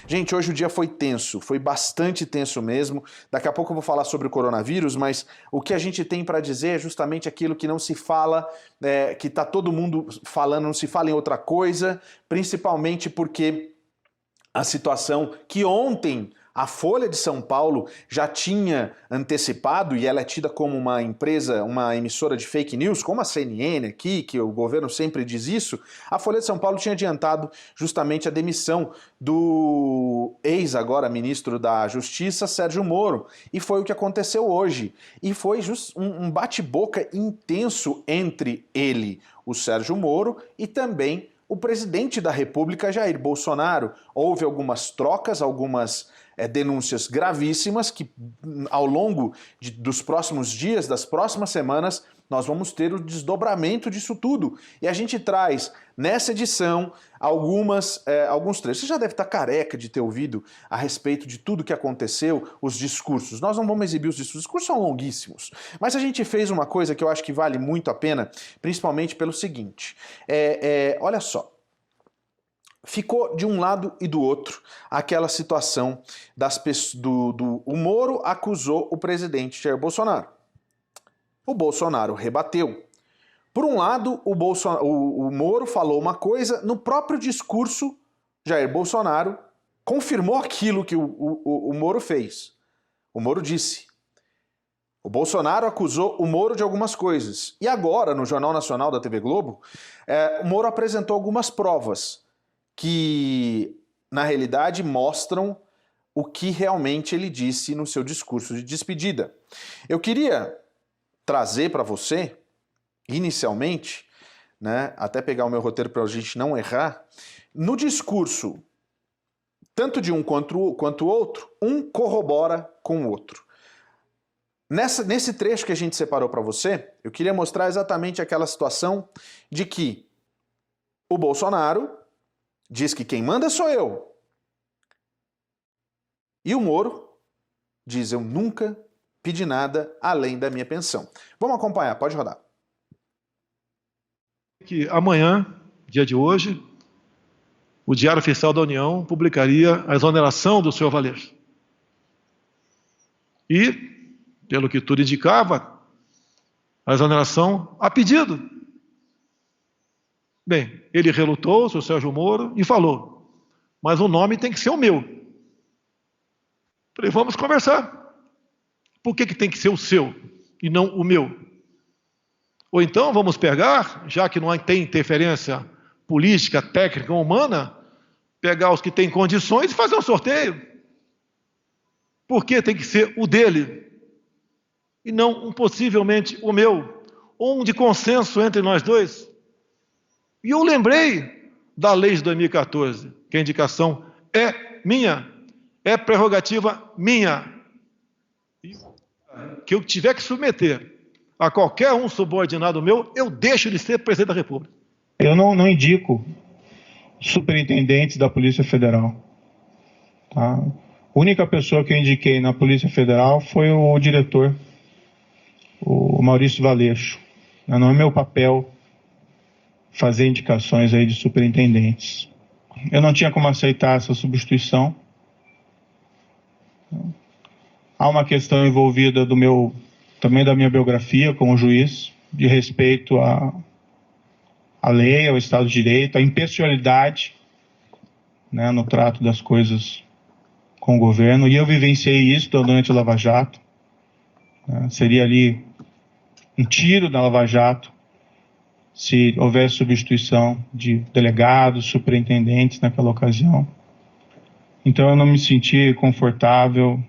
Gente, hoje o dia foi tenso, foi bastante tenso mesmo. Daqui a pouco eu vou falar sobre o coronavírus, mas o que a gente tem para dizer é justamente aquilo que não se fala, que está todo mundo falando, não se fala em outra coisa, principalmente porque a situação que ontem a Folha de São Paulo já tinha antecipado, e ela é tida como uma empresa, uma emissora de fake news, como a CNN aqui, que o governo sempre diz isso. A Folha de São Paulo tinha adiantado justamente a demissão do agora ministro da Justiça, Sérgio Moro, e foi o que aconteceu hoje. E foi um bate-boca intenso entre ele, o Sérgio Moro, e também o presidente da República, Jair Bolsonaro. Houve algumas trocas, algumas denúncias gravíssimas que ao longo dos próximos dias, das próximas semanas, nós vamos ter o desdobramento disso tudo. E a gente traz nessa edição alguns trechos. Você já deve estar careca de ter ouvido a respeito de tudo que aconteceu, os discursos. Nós não vamos exibir os discursos, os discursos são longuíssimos. Mas a gente fez uma coisa que eu acho que vale muito a pena, principalmente pelo seguinte. Olha só. Ficou de um lado e do outro aquela situação o Moro acusou o presidente Jair Bolsonaro. O Bolsonaro rebateu. Por um lado, o Moro falou uma coisa, no próprio discurso, Jair Bolsonaro confirmou aquilo que o Moro fez. O Moro disse. O Bolsonaro acusou o Moro de algumas coisas. E agora, no Jornal Nacional da TV Globo, o Moro apresentou algumas provas que, na realidade, mostram o que realmente ele disse no seu discurso de despedida. Eu queria trazer para você, inicialmente, até pegar o meu roteiro para a gente não errar, no discurso, tanto de um quanto o outro, um corrobora com o outro. Nesse trecho que a gente separou para você, eu queria mostrar exatamente aquela situação de que o Bolsonaro diz que quem manda sou eu. E o Moro diz, eu nunca pedi nada além da minha pensão. Vamos acompanhar, pode rodar. Que amanhã, dia de hoje, o Diário Oficial da União publicaria a exoneração do senhor Valeixo. E, pelo que tudo indicava, a exoneração a pedido. Bem, ele relutou, o senhor Sérgio Moro, e falou, mas o nome tem que ser o meu. Falei, vamos conversar. Por que tem que ser o seu e não o meu? Ou então vamos pegar, já que não tem interferência política, técnica ou humana, pegar os que têm condições e fazer um sorteio. Por que tem que ser o dele e não possivelmente o meu? Ou um de consenso entre nós dois? E eu lembrei da lei de 2014, que a indicação é minha, é prerrogativa minha. E que eu tiver que submeter a qualquer um subordinado meu, eu deixo de ser presidente da República. Eu não indico superintendentes da Polícia Federal. Tá? A única pessoa que eu indiquei na Polícia Federal foi o diretor, o Maurício Valeixo. Não é meu papel fazer indicações aí de superintendentes. Eu não tinha como aceitar essa substituição. Há uma questão envolvida também da minha biografia como juiz, de respeito à lei, ao Estado de Direito, à impessoalidade, no trato das coisas com o governo, e eu vivenciei isso durante a Lava Jato. Seria ali um tiro da Lava Jato se houvesse substituição de delegados, superintendentes naquela ocasião. Então eu não me senti confortável.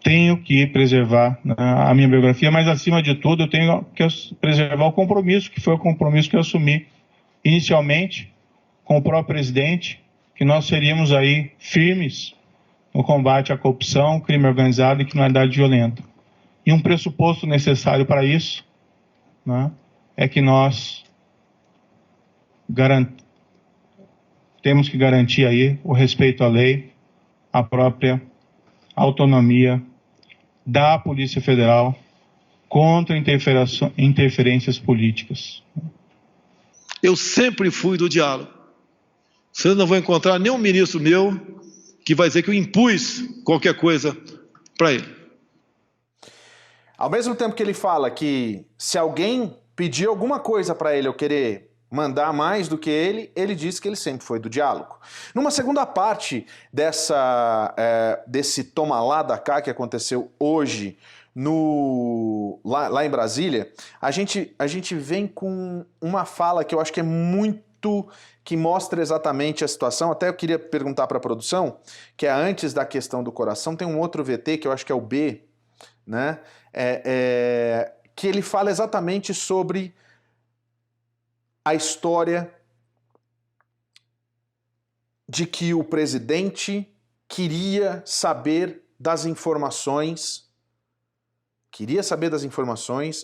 Tenho que preservar a minha biografia, mas acima de tudo eu tenho que preservar o compromisso, que foi o compromisso que eu assumi inicialmente com o próprio presidente, que nós seríamos aí firmes no combate à corrupção, crime organizado e criminalidade violenta. E um pressuposto necessário para isso é que nós temos que garantir aí o respeito à lei, a própria autonomia da Polícia Federal contra interferências políticas. Eu sempre fui do diálogo. Vocês não vão encontrar nenhum ministro meu que vai dizer que eu impus qualquer coisa para ele. Ao mesmo tempo que ele fala que se alguém pedir alguma coisa para ele ou querer mandar mais do que ele diz que ele sempre foi do diálogo. Numa segunda parte desse toma lá da cá que aconteceu hoje lá em Brasília, a gente vem com uma fala que eu acho que é muito, que mostra exatamente a situação. Até eu queria perguntar para a produção, que é antes da questão do coração, tem um outro VT que eu acho que é o B, né? Que ele fala exatamente sobre a história de que o presidente queria saber das informações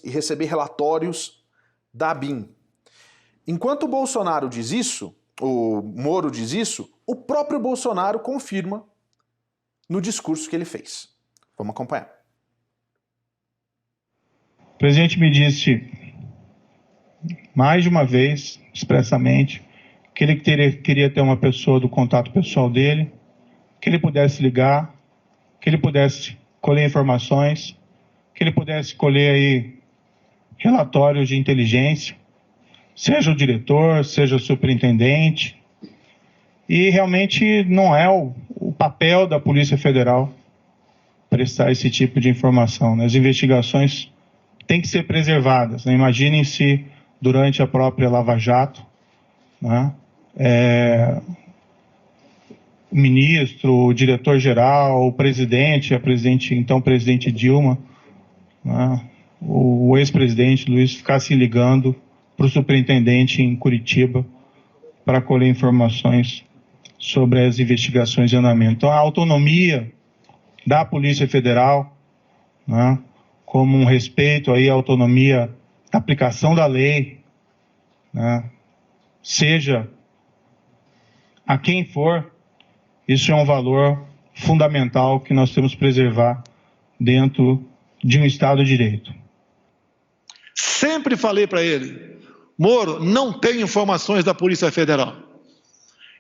e receber relatórios da ABIN. Enquanto o Bolsonaro diz isso, o Moro diz isso, o próprio Bolsonaro confirma no discurso que ele fez. Vamos acompanhar. O presidente me disse mais de uma vez, expressamente, que ele queria ter uma pessoa do contato pessoal dele, que ele pudesse ligar, que ele pudesse colher informações, que ele pudesse colher aí relatórios de inteligência, seja o diretor, seja o superintendente. E realmente não é o papel da Polícia Federal prestar esse tipo de informação, né? As investigações têm que ser preservadas, né? Imaginem se durante a própria Lava Jato, né, o ministro, o diretor-geral, o presidente, então presidente Dilma, né, o ex-presidente Luiz ficasse ligando para o superintendente em Curitiba para colher informações sobre as investigações em andamento. Então, a autonomia da Polícia Federal, né, como um respeito aí à autonomia da aplicação da lei, né, seja a quem for, isso é um valor fundamental que nós temos que preservar dentro de um Estado de Direito. Sempre falei para ele, Moro, não tem informações da Polícia Federal.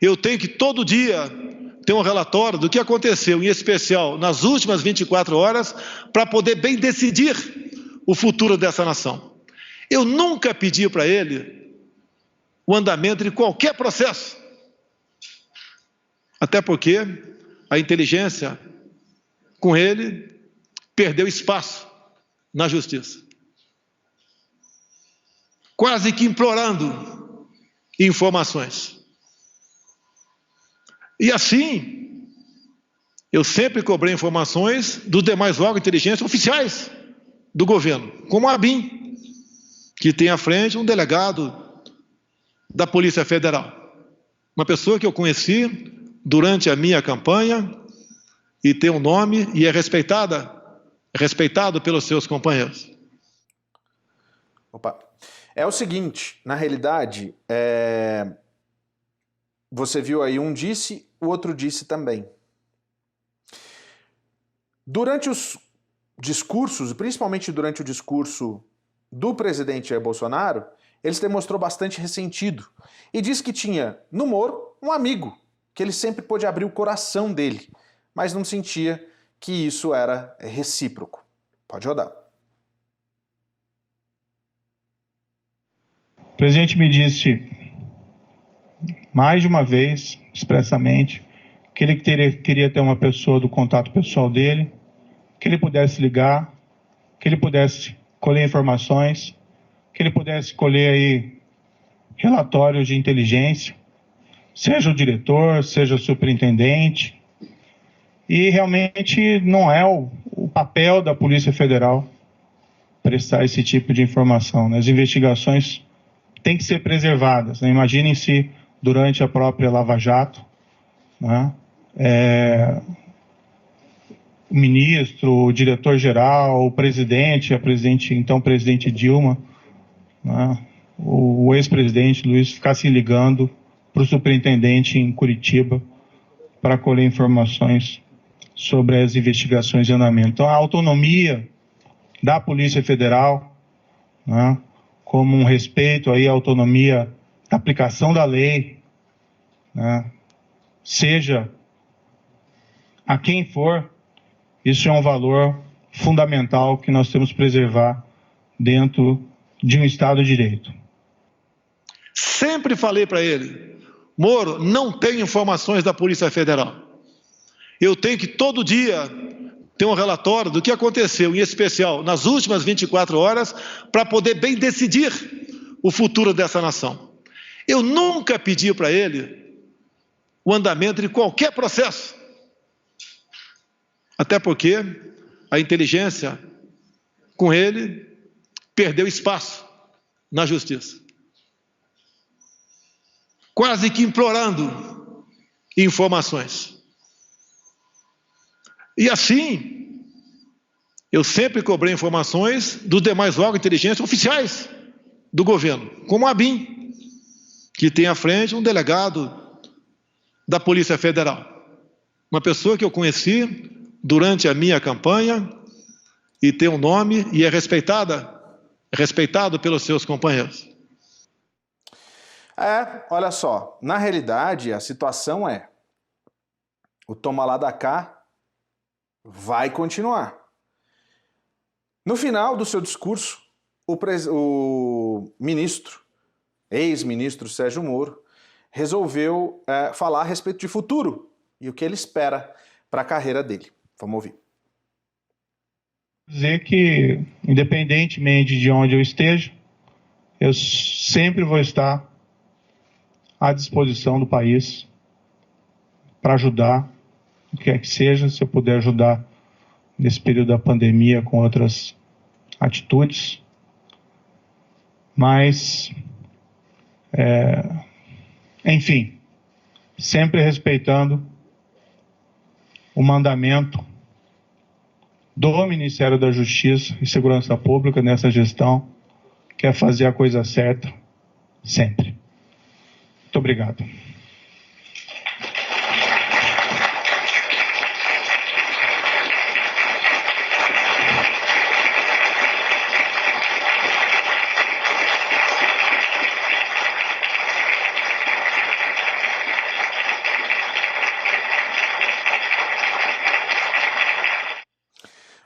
Eu tenho que todo dia ter um relatório do que aconteceu, em especial nas últimas 24 horas, para poder bem decidir o futuro dessa nação. Eu nunca pedi para ele o andamento de qualquer processo. Até porque a inteligência, com ele, perdeu espaço na justiça. Quase que implorando informações. E assim, eu sempre cobrei informações dos demais órgãos de inteligência oficiais do governo, como a ABIN, que tem à frente um delegado da Polícia Federal. Uma pessoa que eu conheci durante a minha campanha e tem um nome e é respeitado pelos seus companheiros. Opa. É o seguinte, na realidade, você viu aí, um disse, o outro disse também. Durante os discursos, principalmente durante o discurso do presidente Jair Bolsonaro, ele se demonstrou bastante ressentido e disse que tinha no Moro um amigo, que ele sempre pôde abrir o coração dele, mas não sentia que isso era recíproco. Pode rodar. O presidente me disse mais de uma vez, expressamente, que ele queria ter uma pessoa do contato pessoal dele, que ele pudesse ligar, que ele pudesse colher informações, que ele pudesse colher aí relatórios de inteligência, seja o diretor, seja o superintendente. E realmente não é o papel da Polícia Federal prestar esse tipo de informação, né? As investigações têm que ser preservadas, né? Imaginem se durante a própria Lava Jato, né, o ministro, o diretor-geral, o presidente, então presidente Dilma, né, o ex-presidente Luiz ficasse ligando para o superintendente em Curitiba para colher informações sobre as investigações em andamento. Então, a autonomia da Polícia Federal, né, como um respeito aí à autonomia da aplicação da lei, né? Seja a quem for, isso é um valor fundamental que nós temos que preservar dentro de um Estado de Direito. Sempre falei para ele, Moro, não tem informações da Polícia Federal. Eu tenho que todo dia ter um relatório do que aconteceu, em especial nas últimas 24 horas, para poder bem decidir o futuro dessa nação. Eu nunca pedi para ele o andamento de qualquer processo. Até porque a inteligência, com ele, perdeu espaço na justiça. Quase que implorando informações. E assim, eu sempre cobrei informações dos demais órgãos de inteligência oficiais do governo, como a ABIN, que tem à frente um delegado da Polícia Federal. Uma pessoa que eu conheci durante a minha campanha e tem um nome e é respeitado pelos seus companheiros. Olha só, na realidade a situação é, o toma lá da cá vai continuar. No final do seu discurso, o ministro, ex-ministro Sérgio Moro, resolveu falar a respeito de futuro e o que ele espera para a carreira dele. Vamos ouvir. Dizer que, independentemente de onde eu esteja, eu sempre vou estar à disposição do país para ajudar, o que quer que seja, se eu puder ajudar nesse período da pandemia com outras atitudes. Mas, enfim, sempre respeitando o mandamento do Ministério da Justiça e Segurança Pública nessa gestão, que é fazer a coisa certa sempre. Muito obrigado.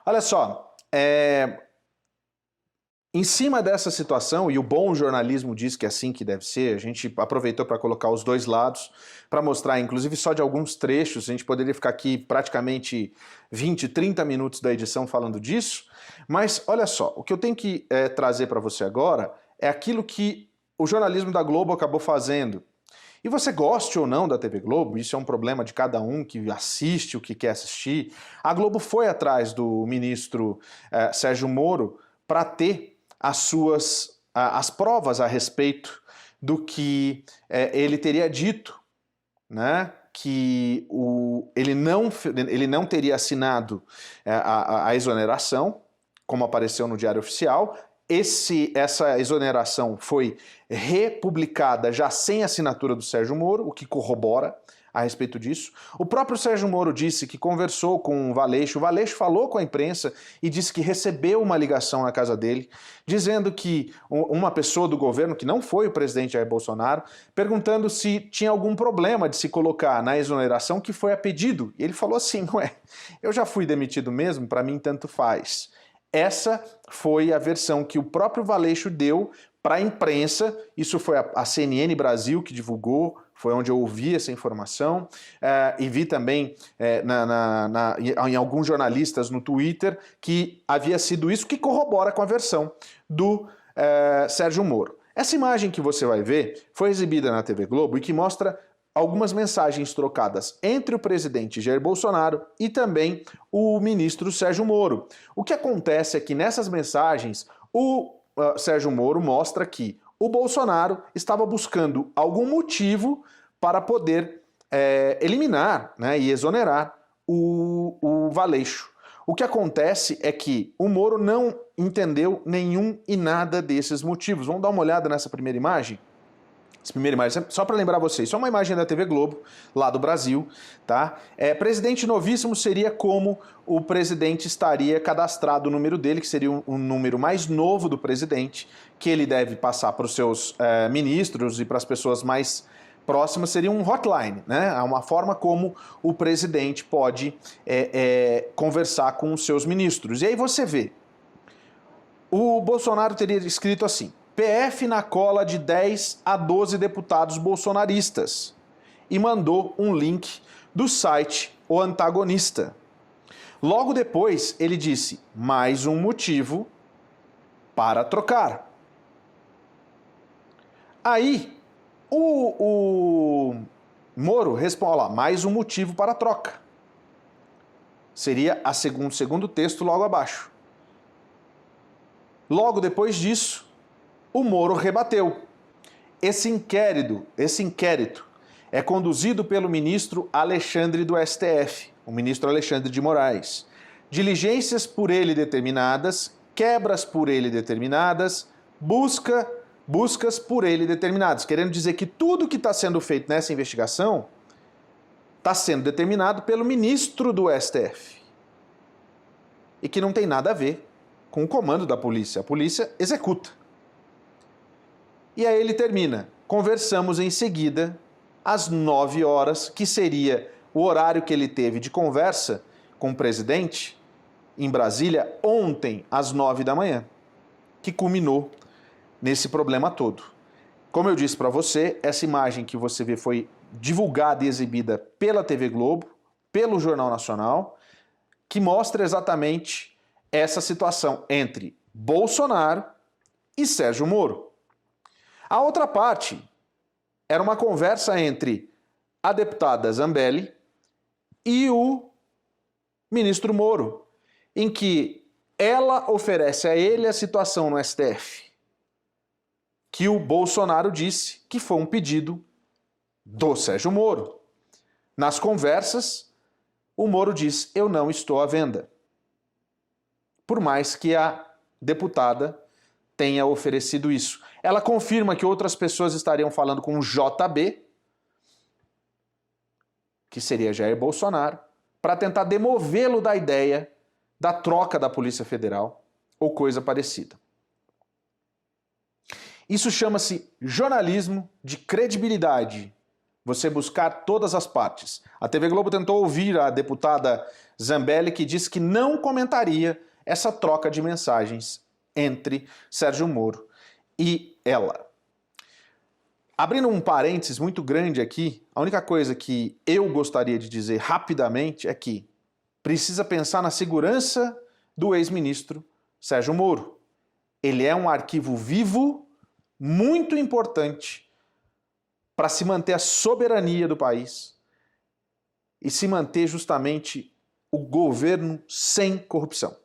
Olha só, em cima dessa situação, e o bom jornalismo diz que é assim que deve ser, a gente aproveitou para colocar os dois lados, para mostrar, inclusive só de alguns trechos, a gente poderia ficar aqui praticamente 20, 30 minutos da edição falando disso, mas olha só, o que eu tenho que trazer para você agora é aquilo que o jornalismo da Globo acabou fazendo. E você goste ou não da TV Globo, isso é um problema de cada um que assiste o que quer assistir, a Globo foi atrás do ministro Sérgio Moro para ter as provas a respeito do que ele teria dito, né? Que ele não teria assinado a exoneração, como apareceu no Diário Oficial. Essa exoneração foi republicada já sem assinatura do Sérgio Moro, o que corrobora a respeito disso. O próprio Sérgio Moro disse que conversou com o Valeixo falou com a imprensa e disse que recebeu uma ligação na casa dele, dizendo que uma pessoa do governo, que não foi o presidente Jair Bolsonaro, perguntando se tinha algum problema de se colocar na exoneração que foi a pedido. E ele falou assim, eu já fui demitido mesmo, para mim tanto faz. Essa foi a versão que o próprio Valeixo deu para a imprensa, isso foi a CNN Brasil que divulgou, foi onde eu ouvi essa informação, e vi também em alguns jornalistas no Twitter que havia sido isso, que corrobora com a versão do Sérgio Moro. Essa imagem que você vai ver foi exibida na TV Globo e que mostra algumas mensagens trocadas entre o presidente Jair Bolsonaro e também o ministro Sérgio Moro. O que acontece é que nessas mensagens o Sérgio Moro mostra que o Bolsonaro estava buscando algum motivo para poder eliminar, né, e exonerar o Valeixo. O que acontece é que o Moro não entendeu nenhum e nada desses motivos. Vamos dar uma olhada nessa primeira imagem? Essa primeira imagem, só para lembrar vocês, isso é uma imagem da TV Globo, lá do Brasil, tá? Presidente novíssimo seria como o presidente estaria cadastrado o número dele, que seria um número mais novo do presidente, que ele deve passar para os seus ministros e para as pessoas mais próxima seria um hotline, né? Uma forma como o presidente pode conversar com os seus ministros. E aí você vê, o Bolsonaro teria escrito assim: PF na cola de 10 a 12 deputados bolsonaristas, e mandou um link do site O Antagonista. Logo depois ele disse: mais um motivo para trocar. Aí o Moro responde lá: mais um motivo para a troca. Seria o segundo texto logo abaixo. Logo depois disso, o Moro rebateu. Esse inquérito é conduzido pelo ministro Alexandre do STF, o ministro Alexandre de Moraes. Diligências por ele determinadas, quebras por ele determinadas, buscas por ele determinadas, querendo dizer que tudo que está sendo feito nessa investigação está sendo determinado pelo ministro do STF e que não tem nada a ver com o comando da polícia. A polícia executa. E aí ele termina: conversamos em seguida às 9 horas, que seria o horário que ele teve de conversa com o presidente em Brasília ontem às 9 da manhã, que culminou nesse problema todo. Como eu disse para você, essa imagem que você vê foi divulgada e exibida pela TV Globo, pelo Jornal Nacional, que mostra exatamente essa situação entre Bolsonaro e Sérgio Moro. A outra parte era uma conversa entre a deputada Zambelli e o ministro Moro, em que ela oferece a ele a situação no STF, que o Bolsonaro disse que foi um pedido do Sérgio Moro. Nas conversas, o Moro diz: eu não estou à venda. Por mais que a deputada tenha oferecido isso. Ela confirma que outras pessoas estariam falando com o JB, que seria Jair Bolsonaro, para tentar demovê-lo da ideia da troca da Polícia Federal ou coisa parecida. Isso chama-se jornalismo de credibilidade. Você buscar todas as partes. A TV Globo tentou ouvir a deputada Zambelli, que disse que não comentaria essa troca de mensagens entre Sérgio Moro e ela. Abrindo um parênteses muito grande aqui, a única coisa que eu gostaria de dizer rapidamente é que precisa pensar na segurança do ex-ministro Sérgio Moro. Ele é um arquivo vivo muito importante para se manter a soberania do país e se manter justamente o governo sem corrupção.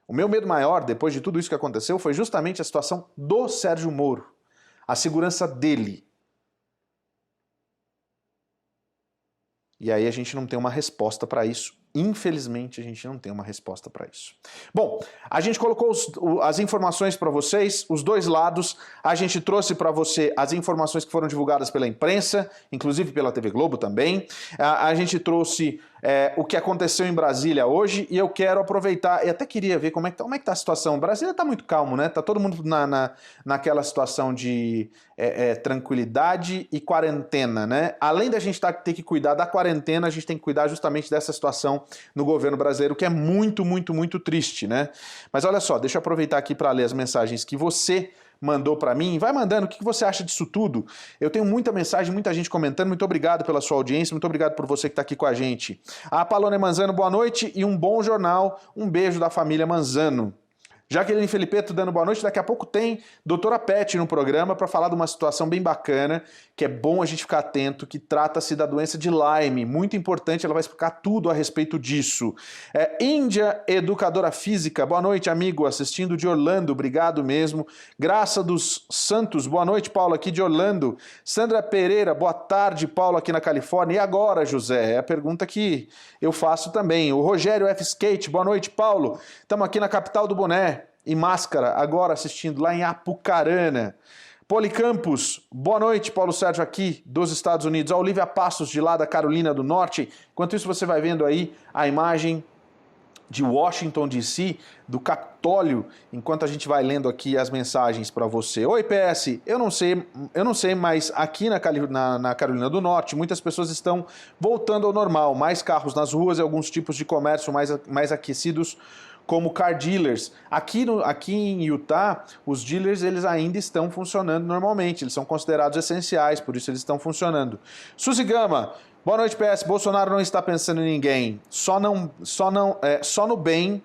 O meu medo maior, depois de tudo isso que aconteceu, foi justamente a situação do Sérgio Moro, a segurança dele. E aí a gente não tem uma resposta para isso. Infelizmente, a gente não tem uma resposta para isso. Bom, a gente colocou as informações para vocês, os dois lados. A gente trouxe para você as informações que foram divulgadas pela imprensa, inclusive pela TV Globo também. A gente trouxe o que aconteceu em Brasília hoje e eu quero aproveitar, e até queria ver como é que tá a situação. Brasília está muito calmo, né? Tá todo mundo naquela situação de tranquilidade e quarentena, né? Além da gente ter que cuidar da quarentena, a gente tem que cuidar justamente dessa situação no governo brasileiro, que é muito, muito, muito triste, né? Mas olha só, deixa eu aproveitar aqui para ler as mensagens que você mandou para mim. Vai mandando, o que você acha disso tudo? Eu tenho muita mensagem, muita gente comentando. Muito obrigado pela sua audiência, muito obrigado por você que está aqui com a gente. A Palone Manzano, boa noite e um bom jornal. Um beijo da família Manzano. Jaqueline Felipeto dando boa noite. Daqui a pouco tem doutora Pet no programa para falar de uma situação bem bacana, que é bom a gente ficar atento, que trata-se da doença de Lyme. Muito importante, ela vai explicar tudo a respeito disso. Índia, educadora física, boa noite, amigo, assistindo de Orlando, obrigado mesmo. Graça dos Santos, boa noite, Paulo, aqui de Orlando. Sandra Pereira, boa tarde, Paulo, aqui na Califórnia. E agora, José? É a pergunta que eu faço também. O Rogério F. Skate, boa noite, Paulo. Estamos aqui na capital do boné e máscara, agora assistindo lá em Apucarana. Policampos, boa noite, Paulo Sérgio aqui dos Estados Unidos. A Olivia Passos de lá da Carolina do Norte. Enquanto isso você vai vendo aí a imagem de Washington, D.C., do Capitólio, enquanto a gente vai lendo aqui as mensagens para você. Oi, PS, eu não sei, mas aqui na Carolina do Norte, muitas pessoas estão voltando ao normal, mais carros nas ruas e alguns tipos de comércio mais aquecidos, como car dealers. Aqui em Utah, os dealers eles ainda estão funcionando normalmente, eles são considerados essenciais, por isso eles estão funcionando. Suzy Gama, boa noite, PS. Bolsonaro não está pensando em ninguém, só no bem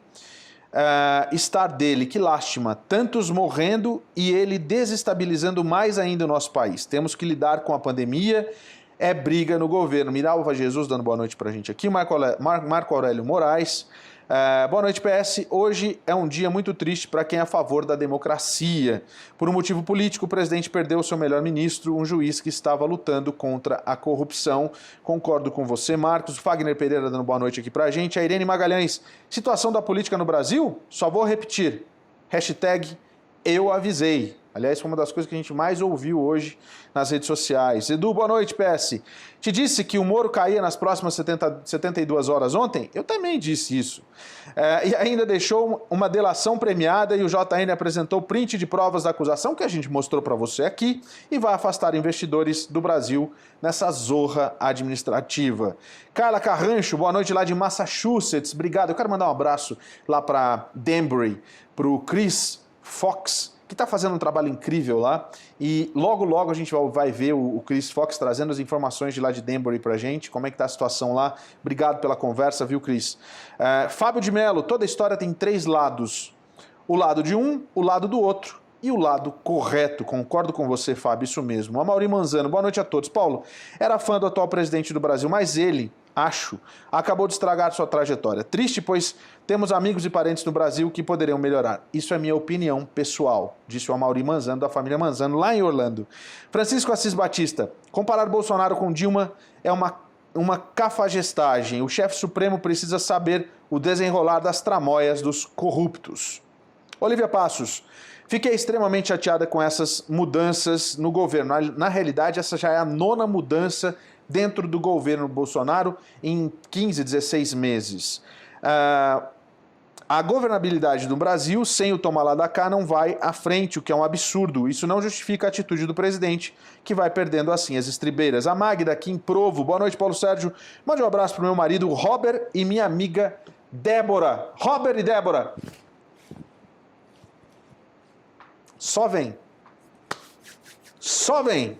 estar dele. Que lástima, tantos morrendo e ele desestabilizando mais ainda o nosso país. Temos que lidar com a pandemia, é briga no governo. Miralva Jesus dando boa noite pra gente aqui, Marco Aurélio Moraes. Boa noite, PS. Hoje é um dia muito triste para quem é a favor da democracia. Por um motivo político, o presidente perdeu o seu melhor ministro, um juiz que estava lutando contra a corrupção. Concordo com você, Marcos. Fagner Pereira dando boa noite aqui para a gente. A Irene Magalhães, situação da política no Brasil? Só vou repetir. Hashtag eu avisei. Aliás, foi uma das coisas que a gente mais ouviu hoje nas redes sociais. Edu, boa noite, PS. Te disse que o Moro caía nas próximas 72 horas ontem? Eu também disse isso. E ainda deixou uma delação premiada e o JN apresentou print de provas da acusação que a gente mostrou para você aqui e vai afastar investidores do Brasil nessa zorra administrativa. Carla Carrancho, boa noite lá de Massachusetts. Obrigado. Eu quero mandar um abraço lá para Danbury, para o Chris Fox, que está fazendo um trabalho incrível lá, e logo a gente vai ver o Chris Fox trazendo as informações de lá de Danbury pra gente, como é que tá a situação lá. Obrigado pela conversa, viu, Chris? Fábio de Mello, toda história tem 3 lados. O lado de um, o lado do outro e o lado correto. Concordo com você, Fábio, isso mesmo. Amaury Manzano, boa noite a todos. Paulo, era fã do atual presidente do Brasil, mas ele, acho, acabou de estragar sua trajetória. Triste, pois temos amigos e parentes no Brasil que poderiam melhorar. Isso é minha opinião pessoal, disse o Amaury Manzano, da família Manzano, lá em Orlando. Francisco Assis Batista, comparar Bolsonaro com Dilma é uma cafajestagem. O chefe supremo precisa saber o desenrolar das tramóias dos corruptos. Olivia Passos, fiquei extremamente chateada com essas mudanças no governo. Na realidade, essa já é a 9ª mudança dentro do governo Bolsonaro em 15, 16 meses. A governabilidade do Brasil, sem o toma lá da cá, não vai à frente, o que é um absurdo. Isso não justifica a atitude do presidente, que vai perdendo assim as estribeiras. A Magda aqui em Provo. Boa noite, Paulo Sérgio. Mande um abraço para o meu marido, Robert, e minha amiga Débora. Robert e Débora. Só vem. Só vem.